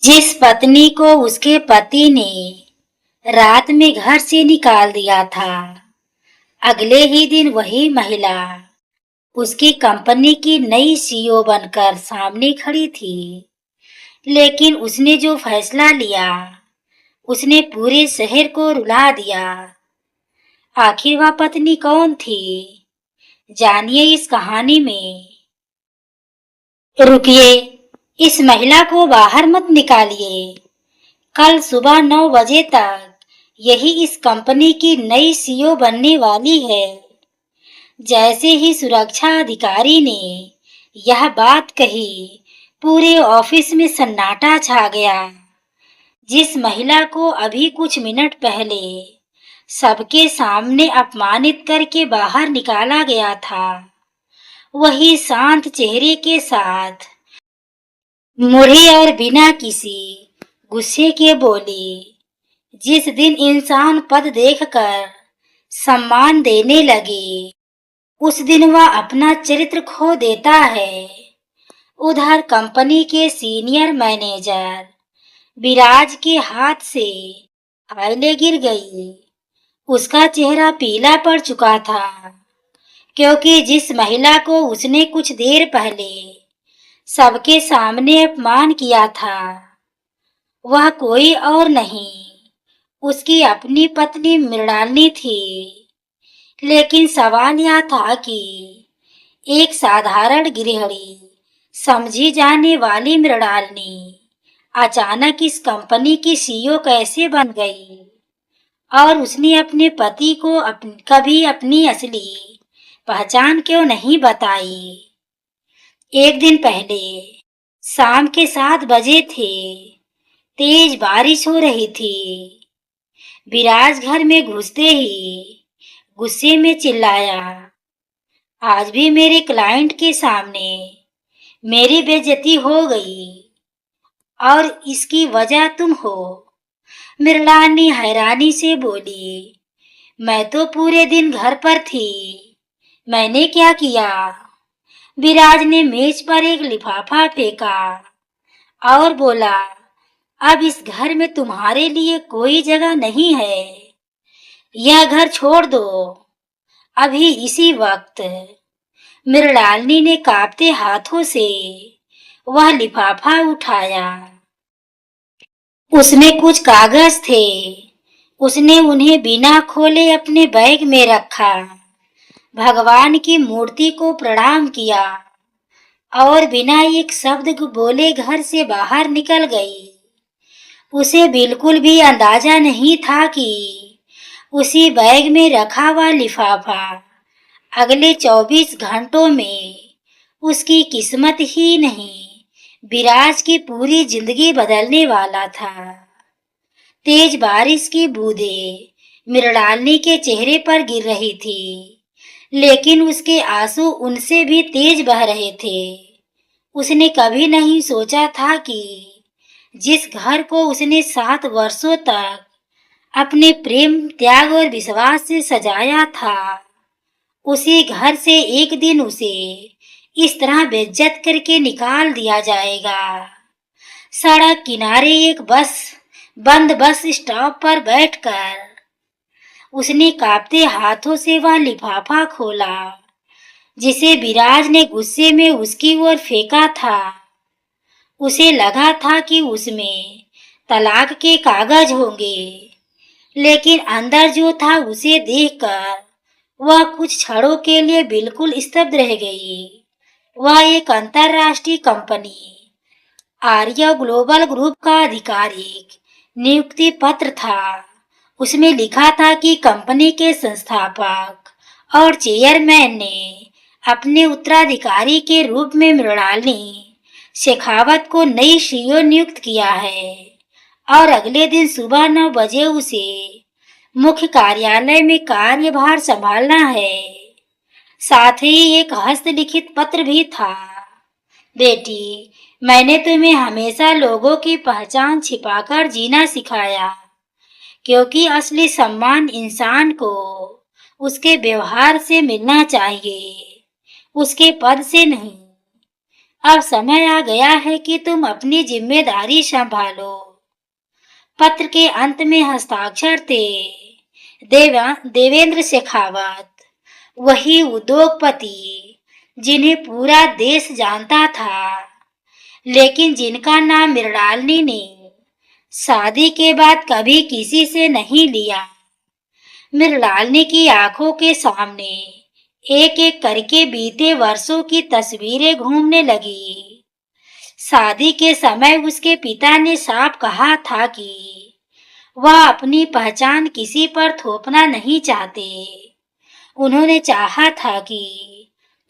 जिस पत्नी को उसके पति ने रात में घर से निकाल दिया था, अगले ही दिन वही महिला उसकी कंपनी की नई सीईओ बनकर सामने खड़ी थी। लेकिन उसने जो फैसला लिया, उसने पूरे शहर को रुला दिया। आखिर वह पत्नी कौन थी? जानिए इस कहानी में। रुकिए, इस महिला को बाहर मत निकालिए। कल सुबह 9 बजे तक यही इस कंपनी की नई सीईओ बनने वाली है। जैसे ही सुरक्षा अधिकारी ने यह बात कही, पूरे ऑफिस में सन्नाटा छा गया। जिस महिला को अभी कुछ मिनट पहले सबके सामने अपमानित करके बाहर निकाला गया था, वही शांत चेहरे के साथ मुड़ी और बिना किसी गुस्से के बोली। जिस दिन इंसान पद देखकर सम्मान देने लगे, उस दिन वह अपना चरित्र खो देता है। उधर कंपनी के सीनियर मैनेजर विराज के हाथ से फाइलें गिर गई। उसका चेहरा पीला पड़ चुका था, क्योंकि जिस महिला को उसने कुछ देर पहले सबके सामने अपमान किया था, वह कोई और नहीं, उसकी अपनी पत्नी मृणालिनी थी। लेकिन सवाल यह था कि एक साधारण गृहिणी समझी जाने वाली मृणालिनी अचानक इस कंपनी की सीईओ कैसे बन गई, और उसने अपने पति को कभी अपनी असली पहचान क्यों नहीं बताई। एक दिन पहले शाम के 7 बजे थे। तेज बारिश हो रही थी। विराज घर में घुसते ही गुस्से में चिल्लाया, आज भी मेरे क्लाइंट के सामने मेरी बेइज्जती हो गई, और इसकी वजह तुम हो। मृणालिनी हैरानी से बोली, मैं तो पूरे दिन घर पर थी, मैंने क्या किया? विराज ने मेज पर एक लिफाफा फेंका और बोला, अब इस घर में तुम्हारे लिए कोई जगह नहीं है। यह घर छोड़ दो अभी, इसी वक्त। मृणालिनी ने कांपते हाथों से वह लिफाफा उठाया। उसमें कुछ कागज थे। उसने उन्हें बिना खोले अपने बैग में रखा, भगवान की मूर्ति को प्रणाम किया और बिना एक शब्द बोले घर से बाहर निकल गई। उसे बिल्कुल भी अंदाजा नहीं था कि उसी बैग में रखा हुआ लिफाफा अगले 24 घंटों में उसकी किस्मत ही नहीं, विराज की पूरी जिंदगी बदलने वाला था। तेज बारिश की बूंदें मृणालिनी के चेहरे पर गिर रही थी, लेकिन उसके आंसू उनसे भी तेज बह रहे थे। उसने कभी नहीं सोचा था कि जिस घर को उसने 7 वर्षों तक अपने प्रेम, त्याग और विश्वास से सजाया था, उसी घर से एक दिन उसे इस तरह बेइज्जत करके निकाल दिया जाएगा। सड़क किनारे एक बंद बस स्टॉप पर बैठकर उसने कांपते हाथों से वह लिफाफा खोला, जिसे विराज ने गुस्से में उसकी ओर फेंका था। उसे लगा था कि उसमें तलाक के कागज होंगे, लेकिन अंदर जो था उसे देखकर वह कुछ क्षणों के लिए बिल्कुल स्तब्ध रह गई। वह एक अंतरराष्ट्रीय कंपनी आर्य ग्लोबल ग्रुप का आधिकारिक नियुक्ति पत्र था। उसमें लिखा था कि कंपनी के संस्थापक और चेयरमैन ने अपने उत्तराधिकारी के रूप में मृणालिनी शेखावत को नई सीईओ नियुक्त किया है, और अगले दिन सुबह 9 बजे उसे मुख्य कार्यालय में कार्यभार संभालना है। साथ ही एक हस्तलिखित पत्र भी था, बेटी, मैंने तुम्हें हमेशा लोगों की पहचान छिपाकर जीना सिखाया, क्योंकि असली सम्मान इंसान को उसके व्यवहार से मिलना चाहिए, उसके पद से नहीं। अब समय आ गया है कि तुम अपनी जिम्मेदारी संभालो। पत्र के अंत में हस्ताक्षर थे देवेंद्र शेखावत, वही उद्योगपति जिन्हें पूरा देश जानता था, लेकिन जिनका नाम मृणालिनी ने शादी के बाद कभी किसी से नहीं लिया। मृणालिनी की आंखों के सामने एक एक करके बीते वर्षों की तस्वीरें घूमने लगी। शादी के समय उसके पिता ने साफ कहा था कि वह अपनी पहचान किसी पर थोपना नहीं चाहते। उन्होंने चाहा था कि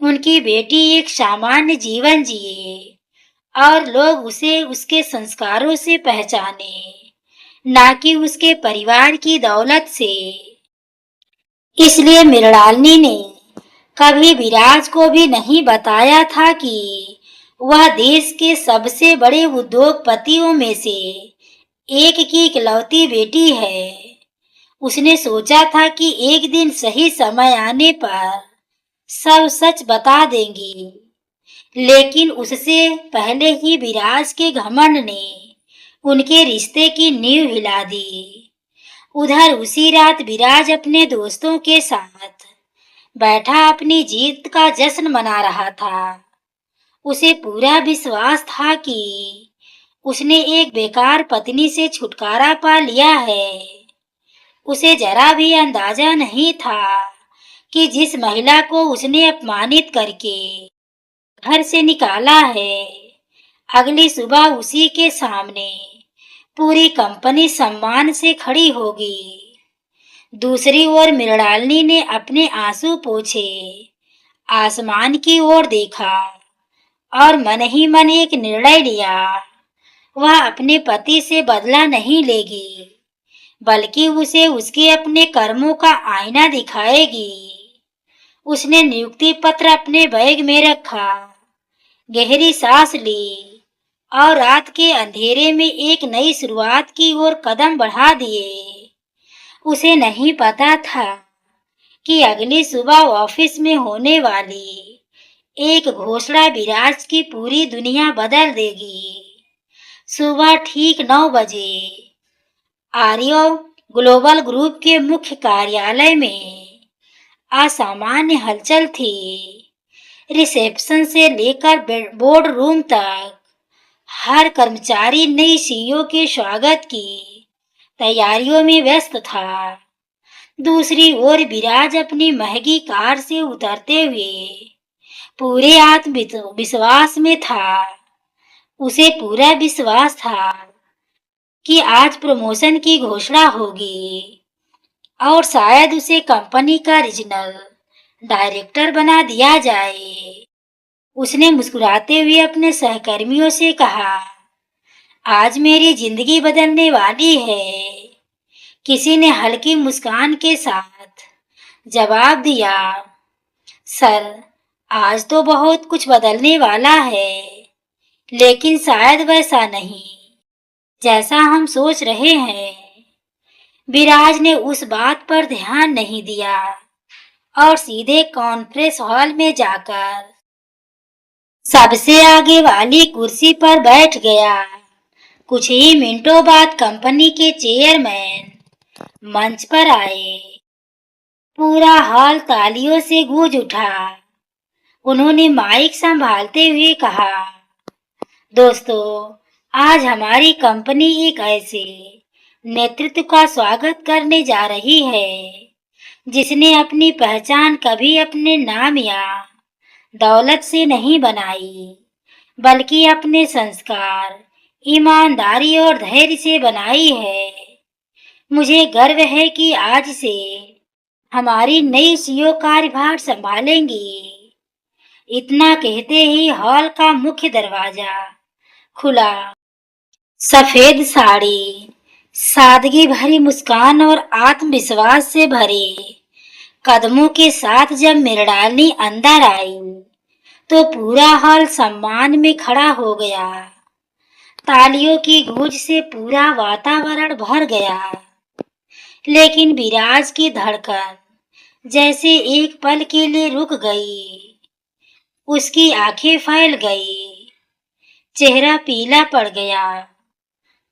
उनकी बेटी एक सामान्य जीवन जिए और लोग उसे उसके संस्कारों से पहचाने, ना कि उसके परिवार की दौलत से। इसलिए मृणालिनी ने कभी विराज को भी नहीं बताया था कि वह देश के सबसे बड़े उद्योगपतियों में से एक की इकलौती बेटी है। उसने सोचा था कि एक दिन सही समय आने पर सब सच बता देंगी, लेकिन उससे पहले ही विराज के घमंड ने उनके रिश्ते की नींव हिला दी। उधर उसी रात विराज अपने दोस्तों के साथ बैठा अपनी जीत का जश्न मना रहा था। उसे पूरा विश्वास था कि उसने एक बेकार पत्नी से छुटकारा पा लिया है। उसे जरा भी अंदाजा नहीं था कि जिस महिला को उसने अपमानित करके घर से निकाला है, अगली सुबह उसी के सामने पूरी कंपनी सम्मान से खड़ी होगी। दूसरी ओर मृणालिनी ने अपने आंसू पोंछे आसमान की ओर देखा और मन ही मन एक निर्णय लिया। वह अपने पति से बदला नहीं लेगी, बल्कि उसे उसके अपने कर्मों का आईना दिखाएगी। उसने नियुक्ति पत्र अपने बैग में रखा, गहरी सांस ली और रात के अंधेरे में एक नई शुरुआत की ओर कदम बढ़ा दिए। उसे नहीं पता था कि अगली सुबह ऑफिस में होने वाली एक घोषणा विराज की पूरी दुनिया बदल देगी। सुबह ठीक 9 बजे आर्यो ग्लोबल ग्रुप के मुख्य कार्यालय में असामान्य हलचल थी। रिसेप्शन से लेकर बोर्ड रूम तक हर कर्मचारी नई सीईओ के स्वागत की तैयारियों में व्यस्त था। दूसरी ओर विराज अपनी महंगी कार से उतरते हुए पूरे आत्मविश्वास में था। उसे पूरा विश्वास था कि आज प्रमोशन की घोषणा होगी और शायद उसे कंपनी का रीजनल डायरेक्टर बना दिया जाए। उसने मुस्कुराते हुए अपने सहकर्मियों से कहा, आज मेरी जिंदगी बदलने वाली है। किसी ने हल्की मुस्कान के साथ जवाब दिया, सर, आज तो बहुत कुछ बदलने वाला है, लेकिन शायद वैसा नहीं जैसा हम सोच रहे हैं। विराज ने उस बात पर ध्यान नहीं दिया और सीधे कॉन्फ्रेंस हॉल में जाकर सबसे आगे वाली कुर्सी पर बैठ गया। कुछ ही मिनटों बाद कंपनी के चेयरमैन मंच पर आए। पूरा हॉल तालियों से गूंज उठा। उन्होंने माइक संभालते हुए कहा, दोस्तों, आज हमारी कंपनी एक ऐसे नेतृत्व का स्वागत करने जा रही है जिसने अपनी पहचान कभी अपने नाम या दौलत से नहीं बनाई, बल्कि अपने संस्कार, ईमानदारी और धैर्य से बनाई है। मुझे गर्व है कि आज से हमारी नई सीईओ कार्यभार संभालेंगी। इतना कहते ही हॉल का मुख्य दरवाजा खुला। सफेद साड़ी, सादगी भरी मुस्कान और आत्मविश्वास से भरे कदमों के साथ जब मृणालिनी अंदर आई तो पूरा हॉल सम्मान में खड़ा हो गया। तालियों की गूंज से पूरा वातावरण भर गया, लेकिन विराज की धड़कन जैसे एक पल के लिए रुक गई। उसकी आंखें फैल गई चेहरा पीला पड़ गया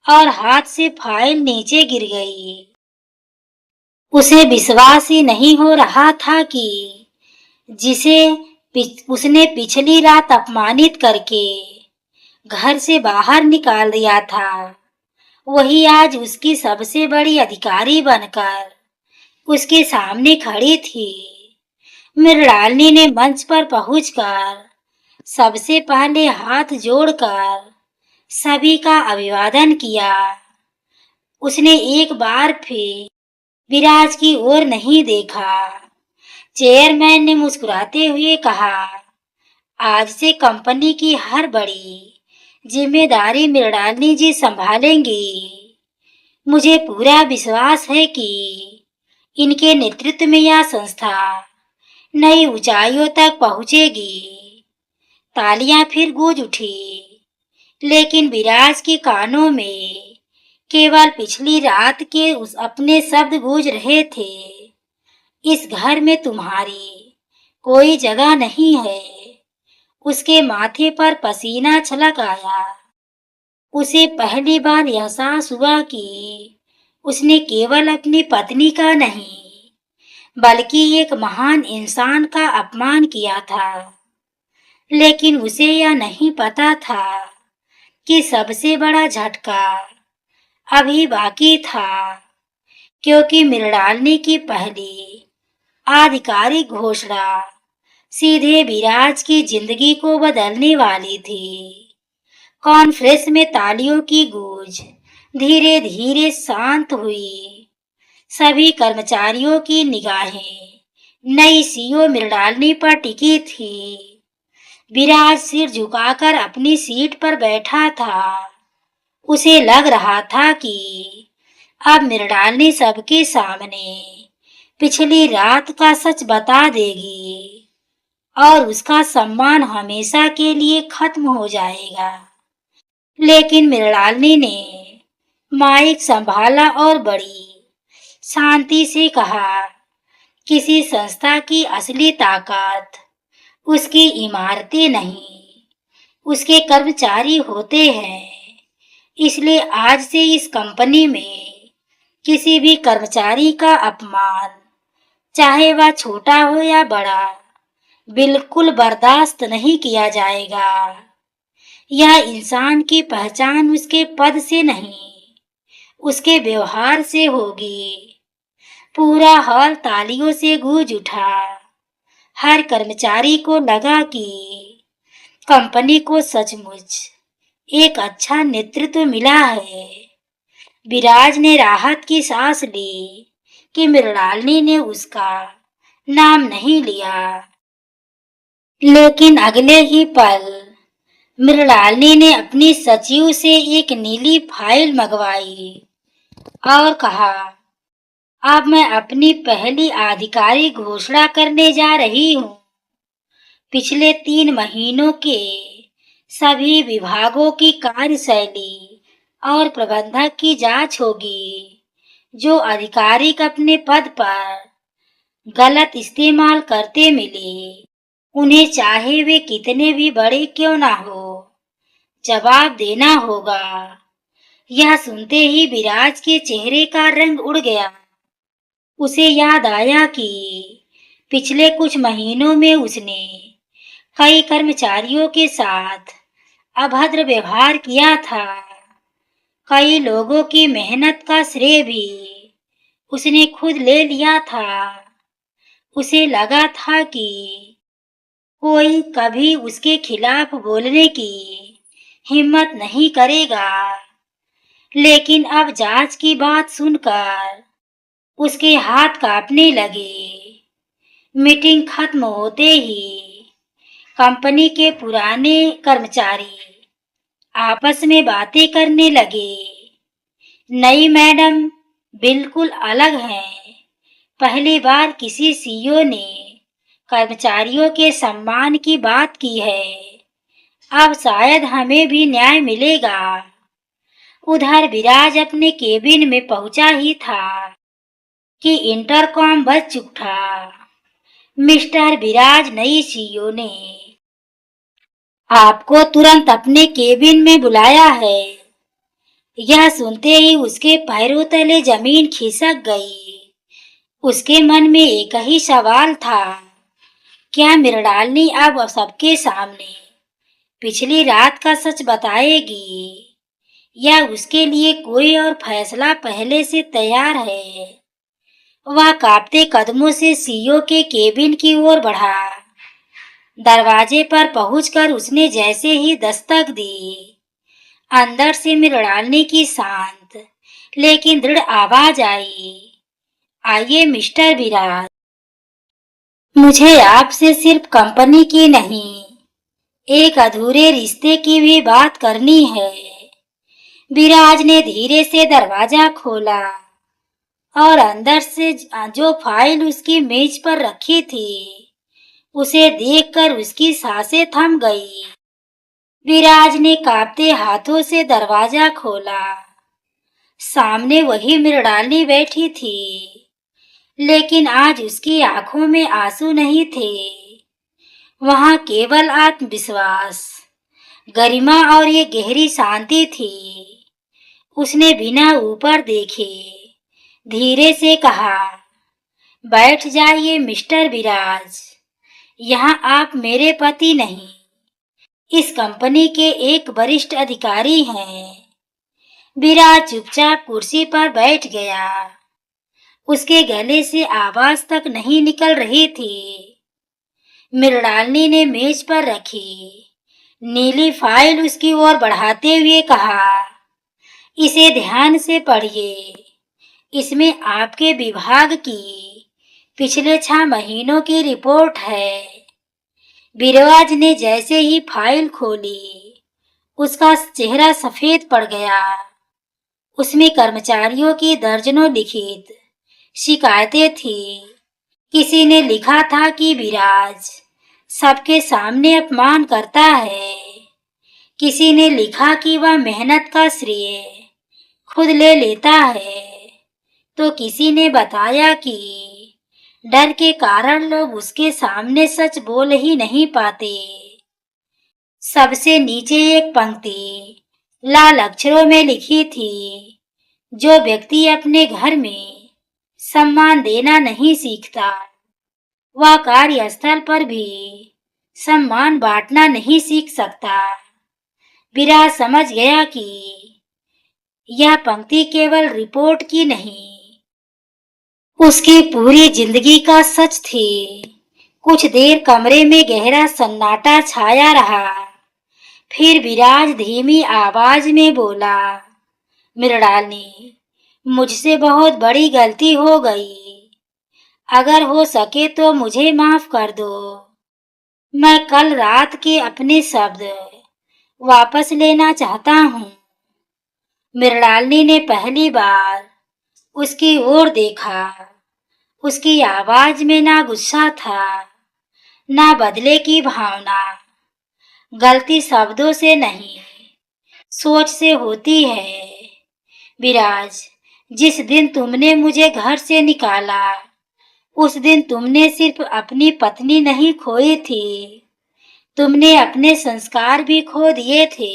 और हाथ से फाइल नीचे गिर गई। उसे विश्वास ही नहीं हो रहा था कि जिसे उसने पिछली रात अपमानित करके घर से बाहर निकाल दिया था, वही आज उसकी सबसे बड़ी अधिकारी बनकर उसके सामने खड़ी थी। मृणालिनी ने मंच पर पहुंचकर सबसे पहले हाथ जोड़कर सभी का अभिवादन किया। उसने एक बार फिर विराज की ओर नहीं देखा। चेयरमैन ने मुस्कुराते हुए कहा, आज से कंपनी की हर बड़ी जिम्मेदारी मृणालिनी जी संभालेंगी। मुझे पूरा विश्वास है कि इनके नेतृत्व में यह संस्था नई ऊंचाइयों तक पहुंचेगी। तालियां फिर गूंज उठी, लेकिन विराज के कानों में केवल पिछली रात के उस अपने शब्द गूंज रहे थे। इस घर में तुम्हारी कोई जगह नहीं है। उसके माथे पर पसीना छलक आया। उसे पहली बार एहसास हुआ कि उसने केवल अपनी पत्नी का नहीं, बल्कि एक महान इंसान का अपमान किया था। लेकिन उसे यह नहीं पता था कि सबसे बड़ा झटका अभी बाकी था, क्योंकि मृणालिनी की पहली आधिकारिक घोषणा सीधे विराज की जिंदगी को बदलने वाली थी। कॉन्फ्रेंस में तालियों की गूंज धीरे धीरे शांत हुई। सभी कर्मचारियों की निगाहें नई सीईओ मृणालिनी पर टिकी थी। विराज सिर झुकाकर अपनी सीट पर बैठा था। उसे लग रहा था कि अब मृणालिनी सबके सामने पिछली रात का सच बता देगी और उसका सम्मान हमेशा के लिए खत्म हो जाएगा। लेकिन मृणालिनी ने माइक संभाला और बड़ी शांति से कहा, किसी संस्था की असली ताकत उसकी इमारतें नहीं, उसके कर्मचारी होते हैं। इसलिए आज से इस कंपनी में किसी भी कर्मचारी का अपमान, चाहे वह छोटा हो या बड़ा, बिल्कुल बर्दाश्त नहीं किया जाएगा। यह इंसान की पहचान उसके पद से नहीं, उसके व्यवहार से होगी। पूरा हॉल तालियों से गूंज उठा। हर कर्मचारी को लगा कि कंपनी को सचमुच एक अच्छा नेतृत्व मिला है। विराज ने राहत की सांस ली कि मृणालिनी ने उसका नाम नहीं लिया। लेकिन अगले ही पल मृणालिनी ने अपनी सचिव से एक नीली फाइल मंगवाई और कहा, अब मैं अपनी पहली आधिकारिक घोषणा करने जा रही हूँ। पिछले 3 महीनों के सभी विभागों की कार्यशैली और प्रबंधक की जांच होगी। जो अधिकारी अपने पद पर गलत इस्तेमाल करते मिले, उन्हें चाहे वे कितने भी बड़े क्यों ना हो, जवाब देना होगा। यह सुनते ही विराज के चेहरे का रंग उड़ गया। उसे याद आया कि पिछले कुछ महीनों में उसने कई कर्मचारियों के साथ अभद्र व्यवहार किया था। कई लोगों की मेहनत का श्रेय भी उसने खुद ले लिया था। उसे लगा था कि कोई कभी उसके खिलाफ बोलने की हिम्मत नहीं करेगा। लेकिन अब जांच की बात सुनकर उसके हाथ कांपने लगे। मीटिंग खत्म होते ही कंपनी के पुराने कर्मचारी आपस में बातें करने लगे। नई मैडम बिल्कुल अलग हैं। पहली बार किसी सीईओ ने कर्मचारियों के सम्मान की बात की है। अब शायद हमें भी न्याय मिलेगा। उधर विराज अपने केबिन में पहुंचा ही था कि इंटरकॉम बज उठा। मिस्टर विराज, नई सीईओ ने आपको तुरंत अपने केबिन में बुलाया है। यह सुनते ही उसके पैरों तले जमीन खिसक गई। उसके मन में एक ही सवाल था, क्या मृणालिनी अब सबके सामने पिछली रात का सच बताएगी, या उसके लिए कोई और फैसला पहले से तैयार है। वह कांपते कदमों से सीईओ के केबिन की ओर बढ़ा। दरवाजे पर पहुंचकर उसने जैसे ही दस्तक दी, अंदर से मृणालिनी की शांत लेकिन दृढ़ आवाज आई, आइए मिस्टर विराज, मुझे आपसे सिर्फ कंपनी की नहीं, एक अधूरे रिश्ते की भी बात करनी है। विराज ने धीरे से दरवाजा खोला और अंदर से जो फाइल उसकी मेज पर रखी थी उसे देखकर उसकी सांसें थम गई। विराज ने कांपते हाथों से दरवाजा खोला। सामने वही मृणालिनी बैठी थी, लेकिन आज उसकी आंखों में आंसू नहीं थे। वहां केवल आत्मविश्वास, गरिमा और ये गहरी शांति थी। उसने बिना ऊपर देखे धीरे से कहा, बैठ जाइए मिस्टर विराज, यहाँ आप मेरे पति नहीं, इस कंपनी के एक वरिष्ठ अधिकारी हैं। विराज चुपचाप कुर्सी पर बैठ गया। उसके गले से आवाज तक नहीं निकल रही थी। मृणालिनी ने मेज पर रखी नीली फाइल उसकी ओर बढ़ाते हुए कहा, इसे ध्यान से पढ़िए। इसमें आपके विभाग की पिछले 6 महीनों की रिपोर्ट है। विराज ने जैसे ही फाइल खोली, उसका चेहरा सफेद पड़ गया। उसमें कर्मचारियों की दर्जनों लिखित शिकायतें थी। किसी ने लिखा था कि विराज सबके सामने अपमान करता है। किसी ने लिखा कि वह मेहनत का श्रेय खुद ले लेता है, तो किसी ने बताया कि डर के कारण लोग उसके सामने सच बोल ही नहीं पाते। सबसे नीचे एक पंक्ति लाल अक्षरों में लिखी थी, जो व्यक्ति अपने घर में सम्मान देना नहीं सीखता, वह कार्यस्थल पर भी सम्मान बांटना नहीं सीख सकता। विराज समझ गया कि यह पंक्ति केवल रिपोर्ट की नहीं, उसकी पूरी जिंदगी का सच थी। कुछ देर कमरे में गहरा सन्नाटा छाया रहा। फिर विराज धीमी आवाज में बोला, मृणालिनी, मुझसे बहुत बड़ी गलती हो गई। अगर हो सके तो मुझे माफ कर दो। मैं कल रात के अपने शब्द वापस लेना चाहता हूँ। मृणालिनी ने पहली बार उसकी ओर देखा। उसकी आवाज में ना गुस्सा था, ना बदले की भावना। गलती शब्दों से नहीं, सोच से होती है। विराज, जिस दिन तुमने मुझे घर से निकाला, उस दिन तुमने सिर्फ अपनी पत्नी नहीं खोई थी, तुमने अपने संस्कार भी खो दिए थे।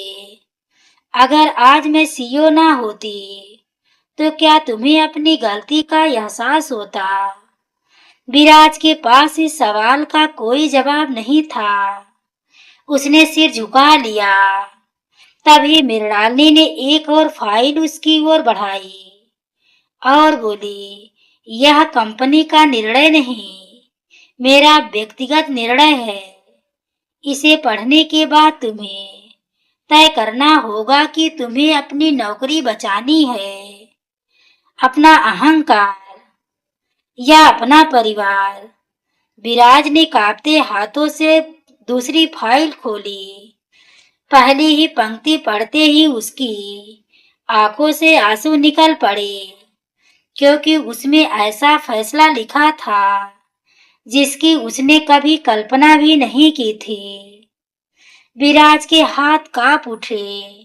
अगर आज मैं सीईओ ना होती, तो क्या तुम्हें अपनी गलती का एहसास होता? विराज के पास इस सवाल का कोई जवाब नहीं था। उसने सिर झुका लिया। तभी मृणालिनी ने एक और फाइल उसकी ओर बढ़ाई और बोली, यह कंपनी का निर्णय नहीं, मेरा व्यक्तिगत निर्णय है। इसे पढ़ने के बाद तुम्हें तय करना होगा कि तुम्हें अपनी नौकरी बचानी है, अपना अहंकार या अपना परिवार। विराज ने कांपते हाथों से दूसरी फाइल खोली। पहली ही पंक्ति पढ़ते ही उसकी आंखों से आंसू निकल पड़े, क्योंकि उसमें ऐसा फैसला लिखा था जिसकी उसने कभी कल्पना भी नहीं की थी। विराज के हाथ कांप उठे।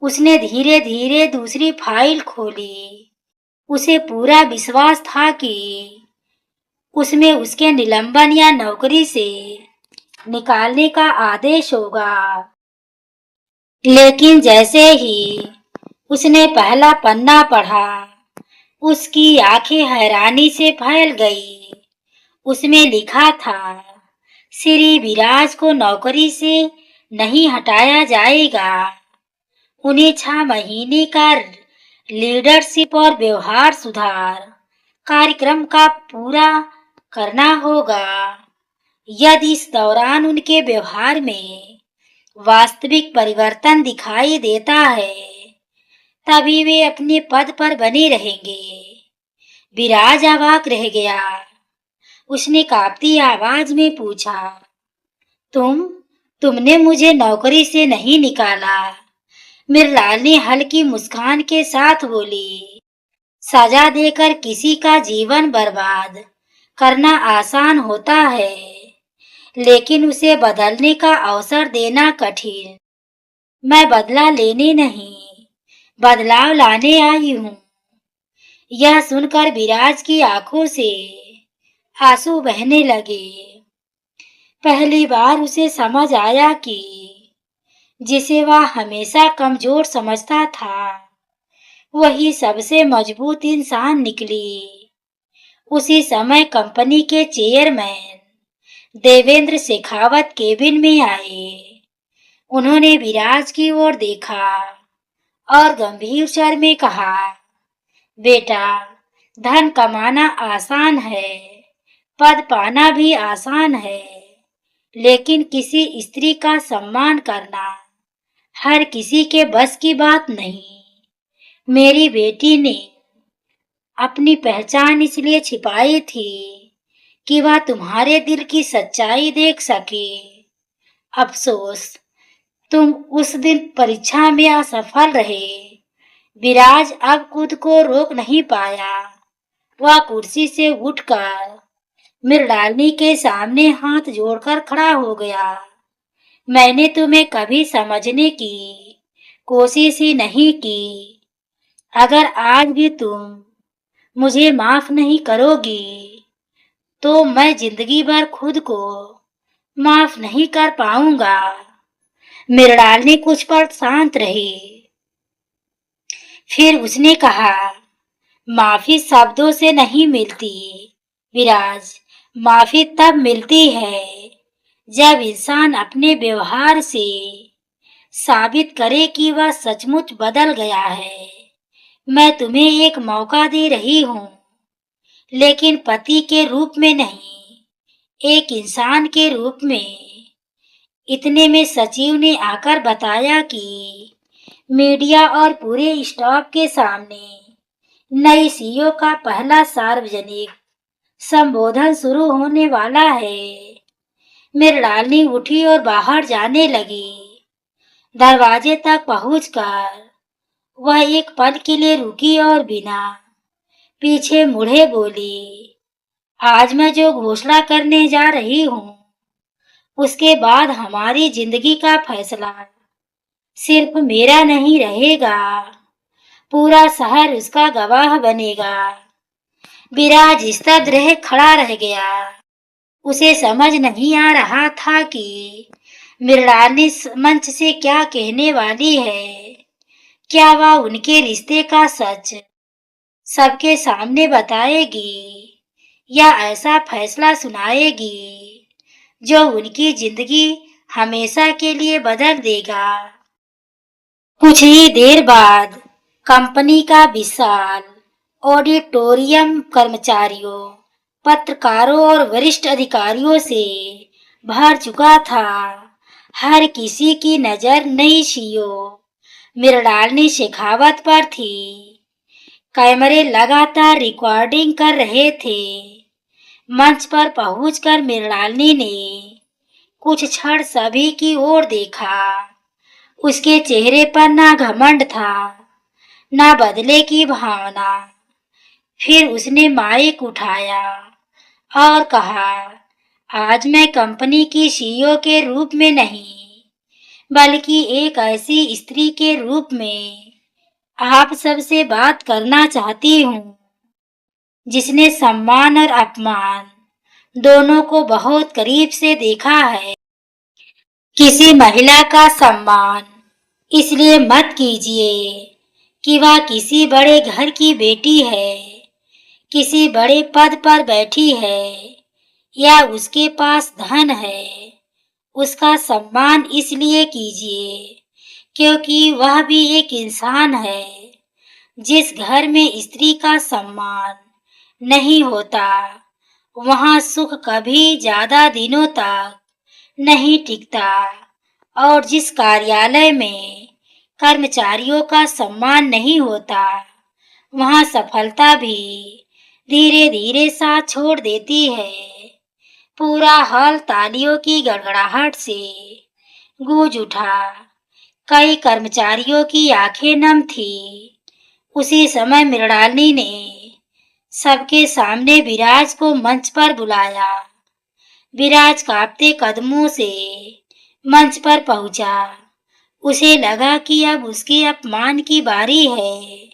उसने धीरे धीरे दूसरी फाइल खोली। उसे पूरा विश्वास था कि उसमें उसके निलंबन या नौकरी से निकालने का आदेश होगा। लेकिन जैसे ही उसने पहला पन्ना पढ़ा, उसकी आंखें हैरानी से फैल गई। उसमें लिखा था, श्री विराज को नौकरी से नहीं हटाया जाएगा। उन्हें 6 महीने का लीडरशिप और व्यवहार सुधार कार्यक्रम का पूरा करना होगा। यदि इस दौरान उनके व्यवहार में वास्तविक परिवर्तन दिखाई देता है, तभी वे अपने पद पर बने रहेंगे। विराज अवाक रह गया। उसने कांपती आवाज में पूछा, तुमने मुझे नौकरी से नहीं निकाला। मृणाल ने हल्की मुस्कान के साथ बोली, सजा देकर किसी का जीवन बर्बाद करना आसान होता है, लेकिन उसे बदलने का अवसर देना कठिन। मैं बदला लेने नहीं, बदलाव लाने आई हूँ। यह सुनकर विराज की आंखों से आंसू बहने लगे। पहली बार उसे समझ आया कि जिसे वह हमेशा कमजोर समझता था, वही सबसे मजबूत इंसान निकली। उसी समय कंपनी के चेयरमैन देवेंद्र शेखावत केबिन में आए। उन्होंने विराज की ओर देखा और गंभीर स्वर में कहा, बेटा, धन कमाना आसान है, पद पाना भी आसान है, लेकिन किसी स्त्री का सम्मान करना हर किसी के बस की बात नहीं। मेरी बेटी ने अपनी पहचान इसलिए छिपाई थी कि वह तुम्हारे दिल की सच्चाई देख सके। अफसोस, तुम उस दिन परीक्षा में असफल रहे। विराज अब खुद को रोक नहीं पाया। वह कुर्सी से उठकर मृणालिनी के सामने हाथ जोड़कर खड़ा हो गया। मैंने तुम्हें कभी समझने की कोशिश ही नहीं की। अगर आज भी तुम मुझे माफ नहीं करोगी, तो मैं जिंदगी भर खुद को माफ नहीं कर पाऊंगा। मृणालिनी कुछ पल शांत रही। फिर उसने कहा, माफी शब्दों से नहीं मिलती विराज। माफी तब मिलती है जब इंसान अपने व्यवहार से साबित करे कि वह सचमुच बदल गया है। मैं तुम्हें एक मौका दे रही हूँ, लेकिन पति के रूप में नहीं, एक इंसान के रूप में। इतने में सचिव ने आकर बताया कि मीडिया और पूरे स्टाफ के सामने नई सीईओ का पहला सार्वजनिक संबोधन शुरू होने वाला है। मृणालिनी उठी और बाहर जाने लगी। दरवाजे तक पहुंचकर वह एक पल के लिए रुकी और बिना पीछे मुड़े बोली, आज मैं जो घोषणा करने जा रही हूँ, उसके बाद हमारी जिंदगी का फैसला सिर्फ मेरा नहीं रहेगा, पूरा शहर उसका गवाह बनेगा। विराज स्तब्ध रह खड़ा रह गया। उसे समझ नहीं आ रहा था कि मृणालिनी मंच से क्या कहने वाली है। क्या वह उनके रिश्ते का सच सबके सामने बताएगी, या ऐसा फैसला सुनाएगी जो उनकी जिंदगी हमेशा के लिए बदल देगा। कुछ ही देर बाद कंपनी का विशाल ऑडिटोरियम कर्मचारियों, पत्रकारों और वरिष्ठ अधिकारियों से भर चुका था। हर किसी की नजर नई सीईओ मृणालिनी शेखावत पर थी। कैमरे लगातार रिकॉर्डिंग कर रहे थे। मंच पर पहुंचकर मृणालिनी ने कुछ क्षण सभी की ओर देखा। उसके चेहरे पर ना घमंड था, ना बदले की भावना। फिर उसने माइक उठाया और कहा, आज मैं कंपनी की सीईओ के रूप में नहीं, बल्कि एक ऐसी स्त्री के रूप में आप सबसे बात करना चाहती हूँ, जिसने सम्मान और अपमान दोनों को बहुत करीब से देखा है। किसी महिला का सम्मान इसलिए मत कीजिए कि वह किसी बड़े घर की बेटी है, किसी बड़े पद पर बैठी है या उसके पास धन है। उसका सम्मान इसलिए कीजिए क्योंकि वह भी एक इंसान है। जिस घर में स्त्री का सम्मान नहीं होता, वहाँ सुख कभी ज्यादा दिनों तक नहीं टिकता। और जिस कार्यालय में कर्मचारियों का सम्मान नहीं होता, वहाँ सफलता भी धीरे धीरे साथ छोड़ देती है। पूरा हॉल तालियों की गड़गड़ाहट से गूंज उठा। कई कर्मचारियों की आंखें नम थी। उसी समय मृणालिनी ने सबके सामने विराज को मंच पर बुलाया। विराज कांपते कदमों से मंच पर पहुंचा। उसे लगा कि अब उसके अपमान की बारी है,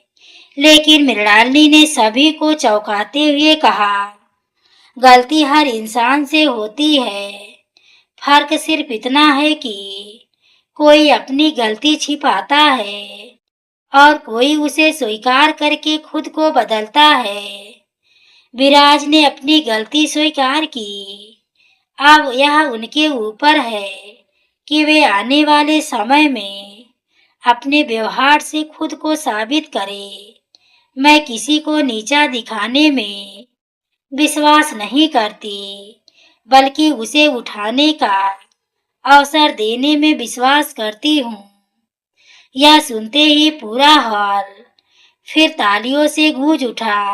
लेकिन मृणालिनी ने सभी को चौंकाते हुए कहा, गलती हर इंसान से होती है। फर्क सिर्फ इतना है कि कोई अपनी गलती छिपाता है और कोई उसे स्वीकार करके खुद को बदलता है। विराज ने अपनी गलती स्वीकार की। अब यह उनके ऊपर है कि वे आने वाले समय में अपने व्यवहार से खुद को साबित करें। मैं किसी को नीचा दिखाने में विश्वास नहीं करती, बल्कि उसे उठाने का अवसर देने में विश्वास करती हूँ। यह सुनते ही पूरा हॉल फिर तालियों से गूंज उठा।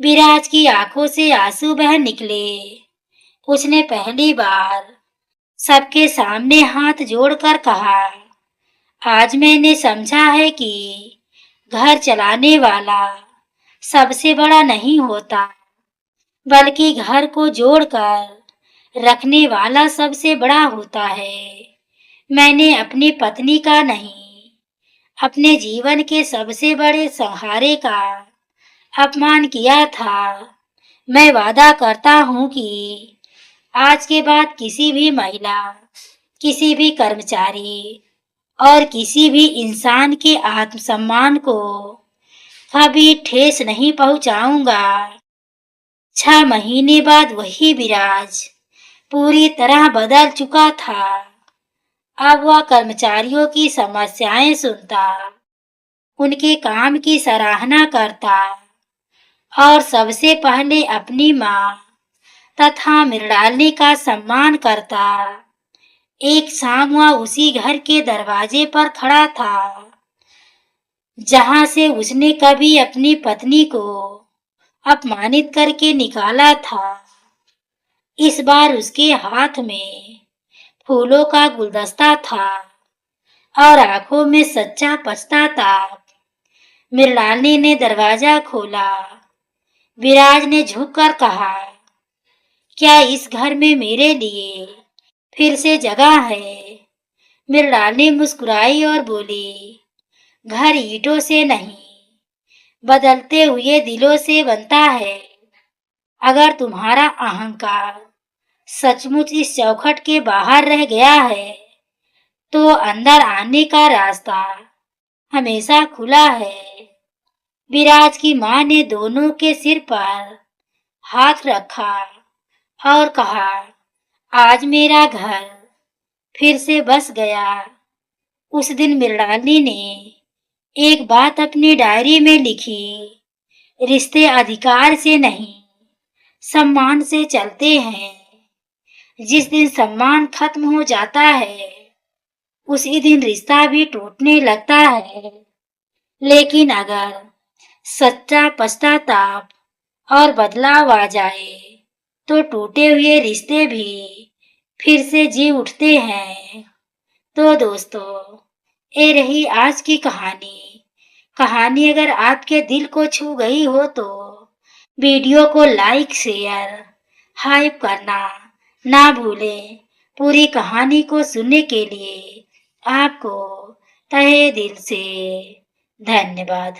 विराज की आंखों से आंसू बह निकले। उसने पहली बार सबके सामने हाथ जोड़कर कहा, आज मैंने समझा है कि घर चलाने वाला सबसे बड़ा नहीं होता, बल्कि घर को जोड़कर रखने वाला सबसे बड़ा होता है। मैंने अपनी पत्नी का नहीं, अपने जीवन के सबसे बड़े सहारे का अपमान किया था। मैं वादा करता हूँ कि आज के बाद किसी भी महिला, किसी भी कर्मचारी और किसी भी इंसान के आत्मसम्मान को कभी ठेस नहीं पहुंचाऊंगा। 6 महीने बाद वही विराज पूरी तरह बदल चुका था। अब वह कर्मचारियों की समस्याएं सुनता, उनके काम की सराहना करता और सबसे पहले अपनी माँ तथा मृणालिनी का सम्मान करता। एक शाम वह उसी घर के दरवाजे पर खड़ा था जहां से उसने कभी अपनी पत्नी को अपमानित करके निकाला था। इस बार उसके हाथ में फूलों का गुलदस्ता था और आंखों में सच्चा पछताताप। मृणालिनी ने दरवाजा खोला। विराज ने झुककर कहा, क्या इस घर में मेरे लिए फिर से जगह है? मृणालिनी मुस्कुराई और बोली, घर ईंटों से नहीं, बदलते हुए दिलों से बनता है। अगर तुम्हारा अहंकार सचमुच इस चौखट के बाहर रह गया है, तो अंदर आने का रास्ता हमेशा खुला है। विराज की माँ ने दोनों के सिर पर हाथ रखा और कहा, आज मेरा घर फिर से बस गया। उस दिन मृणालिनी ने एक बात अपनी डायरी में लिखी, रिश्ते अधिकार से नहीं, सम्मान से चलते हैं। जिस दिन सम्मान खत्म हो जाता है, उसी दिन रिश्ता भी टूटने लगता है। लेकिन अगर सच्चा पश्चाताप और बदलाव आ जाए, तो टूटे हुए रिश्ते भी फिर से जी उठते हैं। तो दोस्तों, ये रही आज की कहानी। कहानी अगर आपके दिल को छू गई हो तो वीडियो को लाइक, शेयर, हाइप करना ना भूलें। पूरी कहानी को सुनने के लिए आपको तहे दिल से धन्यवाद।